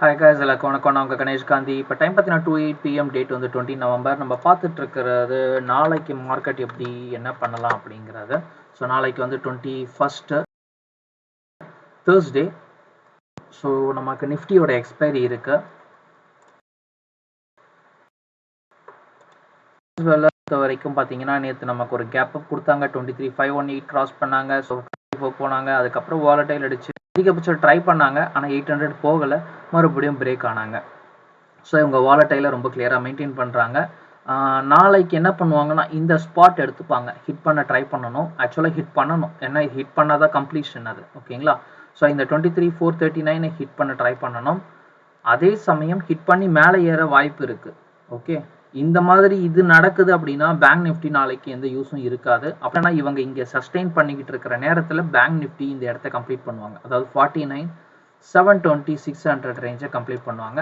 Hi guys, எல்லாருக்கும் வணக்கம். நான் உங்கள் கணேஷ் காந்தி. இப்போ டைம் பார்த்தீங்கன்னா 2:08 PM, டேட் வந்து 20 நவம்பர். நம்ம பார்த்துட்டு இருக்கிறது நாளைக்கு மார்க்கெட் எப்படி என்ன பண்ணலாம் அப்படிங்கிறது. ஸோ நாளைக்கு வந்து 21st Thursday. ஸோ நமக்கு நிஃப்டியோட எக்ஸ்பைரி இருக்கு. பொறுத்த வரைக்கும் பார்த்தீங்கன்னா நேற்று நமக்கு ஒரு கேப் அப் கொடுத்தாங்க. 23,518 கிராஸ் பண்ணாங்க. ஸோ 24 போனாங்க. அதுக்கப்புறம் வாலட்டைல் அடிச்சு அதிகபட்சம் ட்ரை பண்ணாங்க. ஆனால் 800 போகலை, மறுபடியும் பிரேக் ஆனாங்க. ஸோ இவங்க வாலட்டைலை ரொம்ப கிளியராக மெயின்டைன் பண்ணுறாங்க. நாளைக்கு என்ன பண்ணுவாங்கன்னா இந்த ஸ்பாட் எடுத்துப்பாங்க. ஹிட் பண்ண ட்ரை பண்ணணும். ஆக்சுவலாக ஹிட் பண்ணணும், ஏன்னா ஹிட் பண்ணால் தான் கம்ப்ளீஷன் அது. ஓகேங்களா? ஸோ இந்த 23,439 ஹிட் பண்ண ட்ரை பண்ணணும். அதே சமயம் ஹிட் பண்ணி மேலே ஏற வாய்ப்பு இருக்குது. ஓகே, இந்த மாதிரி இது நடக்குது அப்படின்னா பேங்க் நிஃப்டி நாளைக்கு எந்த யூஸும் இருக்காது. அப்படின்னா இவங்க இங்கே சஸ்டெயின் பண்ணிக்கிட்டு இருக்கிற நேரத்தில் பேங்க் நிஃப்டி இந்த இடத்த கம்ப்ளீட் பண்ணுவாங்க. அதாவது 49,720 600 ரேஞ்சை கம்ப்ளீட் பண்ணுவாங்க.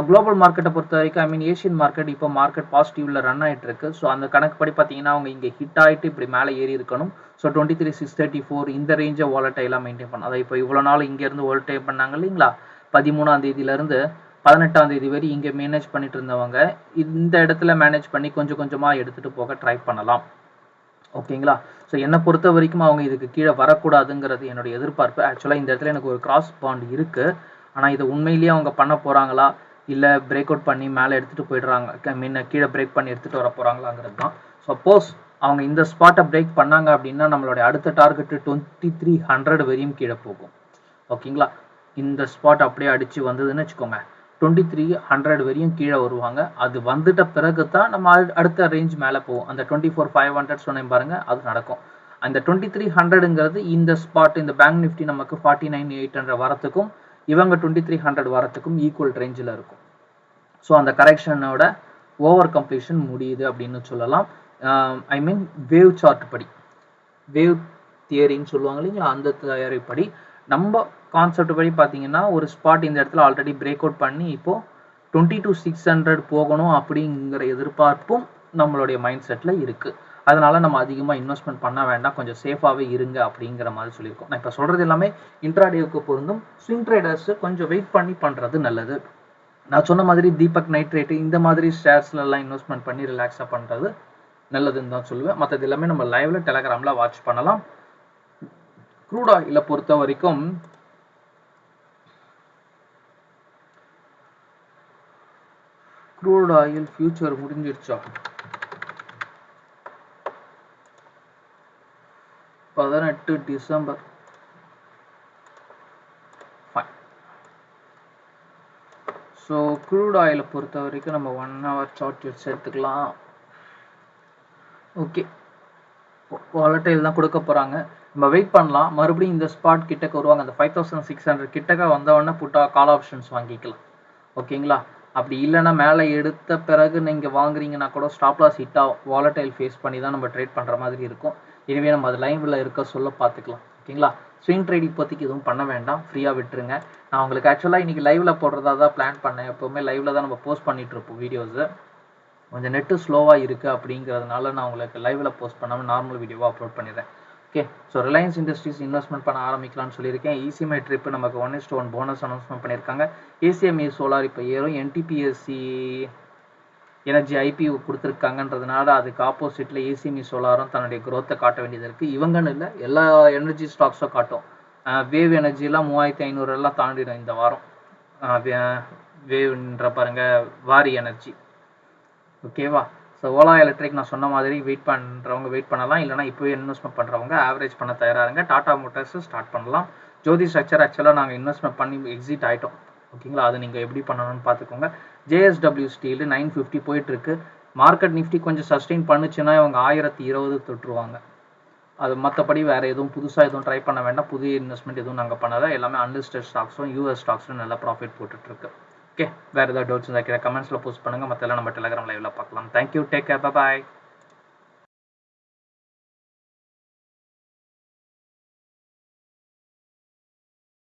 குளோபல் மார்க்கெட்டை பொறுத்த வரைக்கும், ஐ மீன் ஏஷியன் மார்க்கெட் இப்போ மார்க்கெட் பாசிட்டிவ்ல ரன் ஆகிட்டு இருக்கு. ஸோ அந்த கணக்குப்படி பார்த்தீங்கன்னா அவங்க இங்கே ஹிட் ஆகிட்டு இப்படி மேலே ஏறி இருக்கணும். ஸோ 23,634 இந்த ரேஞ்சை வாலட்டைலாக மெயின்டைன் பண்ணணும். அதை இப்போ இவ்வளோ நாள் இங்கேருந்து வாலட்டைல் பண்ணாங்க இல்லைங்களா? 13ஆம் தேதியிலேருந்து 18ஆம் தேதி வரை இங்கே மேனேஜ் பண்ணிட்டு இருந்தவங்க இந்த இடத்துல மேனேஜ் பண்ணி கொஞ்சம் கொஞ்சமாக எடுத்துகிட்டு போக ட்ரை பண்ணலாம். ஓகேங்களா? ஸோ என்னை பொறுத்த வரைக்கும் அவங்க இதுக்கு கீழே வரக்கூடாதுங்கிறது என்னுடைய எதிர்பார்ப்பு. ஆக்சுவலாக இந்த இடத்துல எனக்கு ஒரு கிராஸ் பாண்ட் இருக்குது. ஆனால் இதை உண்மையிலேயே அவங்க பண்ண போகிறாங்களா, இல்லை பிரேக் அவுட் பண்ணி மேலே எடுத்துகிட்டு போயிடுறாங்க, மீன் கீழே பிரேக் பண்ணி எடுத்துகிட்டு வர போகிறாங்களாங்கிறது தான். சப்போஸ் அவங்க இந்த ஸ்பாட்டை பிரேக் பண்ணாங்க அப்படின்னா நம்மளுடைய அடுத்த டார்கெட்டு 2300 வரையும் கீழே போகும். ஓகேங்களா? இந்த ஸ்பாட் அப்படியே அடித்து வந்ததுன்னு வச்சுக்கோங்க, 2300 வரையும் கீழே வருவாங்க. அது வந்துட்ட பிறகு தான் நம்ம அடுத்த ரேஞ்ச் மேலே போகும். அந்த 24,500 சொன்னேன் பாருங்க, அது நடக்கும். அந்த 2300ங்கிறது இந்த ஸ்பாட், இந்த பேங்க் நிஃப்டி நமக்கு 49,800 வரத்துக்கும் இவங்க 2300 வரத்துக்கும் ஈக்குவல் ரேஞ்சில் இருக்கும். ஸோ அந்த கரெக்ஷனோட ஓவர் கம்ப்ளீஷன் முடியுது அப்படின்னு சொல்லலாம். ஐ மீன் வேவ் சார்ட் படி, வேவ் தியரின்னு சொல்லுவாங்க இல்லைங்களா, அந்த தியரிப்படி நம்ம கான்செப்ட் படி பார்த்தீங்கன்னா ஒரு ஸ்பாட் இந்த இடத்துல ஆல்ரெடி பிரேக் அவுட் பண்ணி இப்போது 22,600 போகணும் அப்படிங்கிற எதிர்பார்ப்பும் நம்மளுடைய மைண்ட் செட்டில் இருக்குது. அதனால நம்ம அதிகமாக இன்வெஸ்ட்மெண்ட் பண்ண வேண்டாம், கொஞ்சம் சேஃபாகவே இருங்க அப்படிங்கிற மாதிரி சொல்லியிருக்கோம். நான் இப்போ சொல்கிறது எல்லாமே இன்ட்ராடேவுக்கு பொருந்தும். ஸ்விங் ட்ரேடர்ஸ் கொஞ்சம் வெயிட் பண்ணி பண்ணுறது நல்லது. நான் சொன்ன மாதிரி தீபக் நைட்ரேட்டு இந்த மாதிரி ஷேர்ஸ்லாம் இன்வெஸ்ட்மெண்ட் பண்ணி ரிலாக்ஸாக பண்ணுறது நல்லதுன்னு தான் சொல்லுவேன். மற்றது எல்லாமே நம்ம லைவ்ல டெலகிராமில் வாட்ச் பண்ணலாம். க்ரூட் ஆயிலை பொறுத்த வரைக்கும் க்ரூட் ஆயில் ஃபியூச்சர் முடிஞ்சிருச்சா? 18 டிசம்பர். ஸோ க்ரூட் ஆயிலை பொறுத்த வரைக்கும் நம்ம 1 hour சார்ட் எடுத்துக்கலாம். ஓகே, வாலட்டைல் தான் கொடுக்க போகிறாங்க, நம்ம வெயிட் பண்ணலாம். மறுபடியும் இந்த ஸ்பாட் கிட்டக்க வருவாங்க. அந்த 5,600 கிட்டக்க வந்தவொடனே புட்டா கால் ஆப்ஷன்ஸ் வாங்கிக்கலாம். ஓகேங்களா? அப்படி இல்லைன்னா மேலே எடுத்த பிறகு நீங்கள் வாங்குறீங்கன்னா கூட ஸ்டாப் லாஸ் ஹிட்டாக வாலட்டைல் ஃபேஸ் பண்ணி தான் நம்ம ட்ரேட் பண்ணுற மாதிரி இருக்கும். எனவே நம்ம அது லைவில் இருக்க சொல்ல பார்த்துக்கலாம். ஓகேங்களா? ஸ்விங் ட்ரேட் இப்போதைக்கு எதுவும் பண்ண வேண்டாம், ஃப்ரீயாக விட்டுருங்க. நான் உங்களுக்கு ஆக்சுவலாக இன்றைக்கி லைவில் போடுறதா தான் பிளான் பண்ணேன். எப்போவுமே லைவில் தான் நம்ம போஸ்ட் பண்ணிகிட்ருப்போம் வீடியோஸு. கொஞ்சம் நெட்டு ஸ்லோவாக இருக்குது அப்படிங்கிறதுனால நான் உங்களுக்கு லைவில் போஸ்ட் பண்ணாமல் நார்மல் வீடியோவாக அப்லோட் பண்ணிடுறேன். Okay, so Reliance industries investment பண்ண ஆரம்பிக்கலாம்னு சொல்லியிருக்கேன். ECMI ட்ரிப் நமக்கு 1:1 போனஸ் அனௌன்ஸ்மெண்ட் பண்ணியிருக்காங்க. ACME சோலார் இப்போ ஏறும். NTPC எனர்ஜி IPO கொடுத்துருக்காங்கன்றதுனால அதுக்கு ஆப்போசிட்டில் ACME சோலாரும் தன்னுடைய க்ரோத்தை காட்ட வேண்டியது இருக்குது. இவங்கன்னு இல்லை, எல்லா எனர்ஜி ஸ்டாக்ஸும் காட்டும். வேவ் எனர்ஜிலாம் 3,500 எல்லாம் தாண்டிடும் இந்த வாரம். வேவ்ன்ற பாருங்க, வாரி எனர்ஜி. ஓகேவா? ஸோ ஓலா எலக்ட்ரிக் நான் சொன்ன மாதிரி வெயிட் பண்ணுறவங்க வெயிட் பண்ணலாம், இல்லைனா இப்போவே இன்வெஸ்ட்மெண்ட் பண்ணுறவங்க ஆவரேஜ் பண்ண தயாராக. டாடா மோட்டார்ஸ் ஸ்டார்ட் பண்ணலாம். ஜோதி ஸ்ட்ரக்சர் ஆக்சுவலாக நாங்கள் இன்வெஸ்ட்மெண்ட் பண்ணி எக்ஸிட் ஆகிட்டோம். ஓகேங்களா? அது நீங்கள் எப்படி பண்ணணும்னு பார்த்துக்கோங்க. JSW ஸ்டீல் 950 போயிட்டுருக்கு. மார்க்கெட் நிஃப்டி கொஞ்சம் சஸ்டெயின் பண்ணுச்சுன்னா இவங்க 1020 தொட்டுருவாங்க. அது மற்றபடி வேறு எதுவும் புதுசாக எதுவும் ட்ரை பண்ண வேண்டாம். புதிய இன்வெஸ்ட்மெண்ட் எதுவும் நாங்கள் பண்ணாத, எல்லாமே அன்லிஸ்டட் ஸ்டாக்ஸும் US ஸ்டாக்ஸும் நல்லா ப்ராஃபிட் போட்டுட்ருக்கு. ஓகே, வேறு ஏதாவது டவுட்ஸ் இருந்தால் கமெண்ட்ஸில் போஸ்ட் பண்ணுங்கள். மற்றெல்லாம் நம்ம டெலகிராம் லைவில் பார்க்கலாம். தேங்க்யூ, டேக் கேர், பாய்.